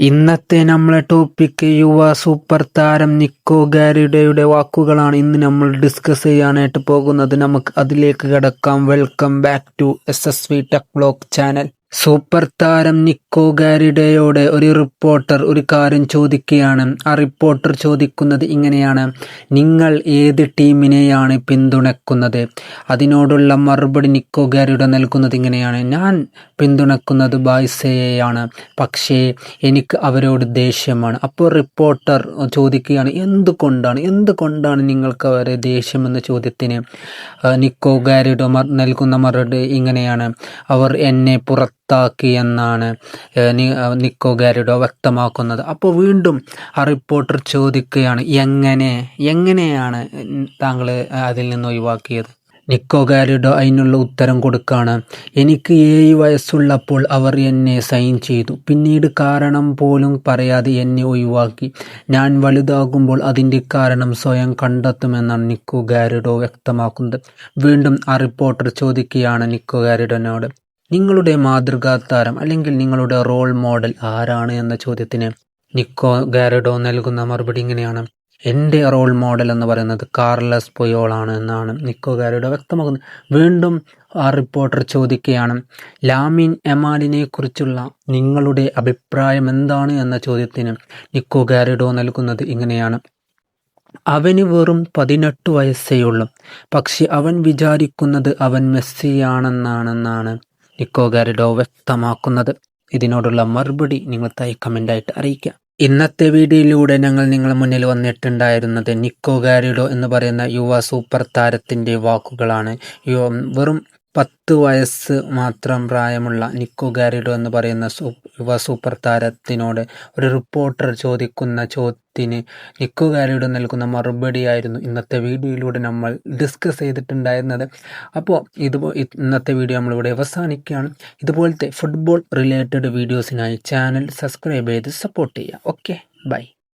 ഇന്നത്തെ നമ്മളെ ടോപ്പിക്ക് യുവ സൂപ്പർ താരം നിക്കോ ഗാരിഡയുടെ വാക്കുകളാണ് ഇന്ന് നമ്മൾ ഡിസ്കസ് ചെയ്യാനായിട്ട് പോകുന്നത്. നമുക്ക് അതിലേക്ക് കടക്കാം. Welcome back to SSV tech vlog channel. Super താരം നിക്കോ ഗാരിഡയോട് ഒരു റിപ്പോർട്ടർ ഒരു കാര്യം ചോദിക്കുകയാണ്. ആ റിപ്പോർട്ടർ ചോദിക്കുന്നത് ഇങ്ങനെയാണ്: നിങ്ങൾ ഏത് ടീമിനെയാണ് പിന്തുണക്കുന്നത്? അതിനോടുള്ള മറുപടി നിക്കോ ഗാരിഡോ നൽകുന്നത് ഇങ്ങനെയാണ്: ഞാൻ പിന്തുണക്കുന്നത് ബാഴ്സയെയാണ്, പക്ഷേ എനിക്ക് അവരോട് ദേഷ്യമാണ്. അപ്പോൾ റിപ്പോർട്ടർ ചോദിക്കുകയാണ്, എന്തുകൊണ്ടാണ് നിങ്ങൾക്ക് അവരെ ദേഷ്യമെന്ന ചോദ്യത്തിന് നിക്കോ ഗാരിഡോ നൽകുന്ന മറുപടി ഇങ്ങനെയാണ്: അവർ എന്നെ പുറത്താക്കി എന്നാണ് നിക്കോ ഗാരിഡോ വ്യക്തമാക്കുന്നത്. അപ്പോൾ വീണ്ടും ആ റിപ്പോർട്ടർ ചോദിക്കുകയാണ്, എങ്ങനെയാണ് താങ്കൾ അതിൽ നിന്ന് ഒഴിവാക്കിയത്? നിക്കോ ഗാരിഡോ അതിനുള്ള ഉത്തരം കൊടുക്കുകയാണ്: എനിക്ക് 7 വയസ്സുള്ളപ്പോൾ അവർ എന്നെ സൈൻ ചെയ്തു, പിന്നീട് കാരണം പോലും പറയാതെ എന്നെ ഒഴിവാക്കി. ഞാൻ വലുതാകുമ്പോൾ അതിൻ്റെ കാരണം സ്വയം കണ്ടെത്തുമെന്നാണ് നിക്കോ ഗാരിഡോ വ്യക്തമാക്കുന്നത്. വീണ്ടും ആ റിപ്പോർട്ടർ ചോദിക്കുകയാണ് നിക്കോ ഗാരിഡോനോട്, നിങ്ങളുടെ മാതൃകാ താരം അല്ലെങ്കിൽ നിങ്ങളുടെ റോൾ മോഡൽ ആരാണ് എന്ന ചോദ്യത്തിന് നിക്കോ ഗാരിഡോ നൽകുന്ന മറുപടി ഇങ്ങനെയാണ്: എൻ്റെ റോൾ മോഡൽ എന്ന് പറയുന്നത് കാർലസ് പുയോളാണ് എന്നാണ് നിക്കോ ഗാരിഡോ വ്യക്തമാക്കുന്നത്. വീണ്ടും ആ റിപ്പോർട്ടർ ചോദിക്കുകയാണ്, ലാമിൻ യമാലിനെ കുറിച്ചുള്ള നിങ്ങളുടെ അഭിപ്രായം എന്താണ് എന്ന ചോദ്യത്തിന് നിക്കോ ഗാരിഡോ നൽകുന്നത് ഇങ്ങനെയാണ്: അവന് വെറും 18 വയസ്സേയുള്ളൂ, പക്ഷെ അവൻ വിചാരിക്കുന്നത് അവൻ മെസ്സിയാണെന്നാണ് നിക്കോ ഗാരിഡോ വ്യക്തമാക്കുന്നത്. ഇതിനോടുള്ള മറുപടി നിങ്ങൾ താഴെ കമൻ്റായിട്ട് അറിയിക്കുക. ഇന്നത്തെ വീഡിയോയിലൂടെ ഞങ്ങൾ നിങ്ങളുടെ മുന്നിൽ വന്നിട്ടുണ്ടായിരുന്നത് നിക്കോ ഗാരിഡോ എന്ന് പറയുന്ന യുവ സൂപ്പർ താരത്തിൻ്റെ വാക്കുകളാണ്. വെറും 10 വയസ്സ് മാത്രം പ്രായമുള്ള നിക്കോ ഗാരിഡോ എന്ന് പറയുന്ന യുവ സൂപ്പർ താരത്തിനോട് ഒരു റിപ്പോർട്ടർ ചോദിക്കുന്ന ചോദ്യത്തിന് നിക്കോ ഗാരിഡോ നൽകുന്ന മറുപടിയായിരുന്നു ഇന്നത്തെ വീഡിയോയിലൂടെ നമ്മൾ ഡിസ്കസ് ചെയ്തിട്ടുണ്ടായിരുന്നത്. അപ്പോൾ ഇന്നത്തെ വീഡിയോ നമ്മളിവിടെ അവസാനിക്കുകയാണ്. ഇതുപോലത്തെ ഫുട്ബോൾ റിലേറ്റഡ് വീഡിയോസിനായി ചാനൽ സബ്സ്ക്രൈബ് ചെയ്ത് സപ്പോർട്ട് ചെയ്യുക. Okay, by.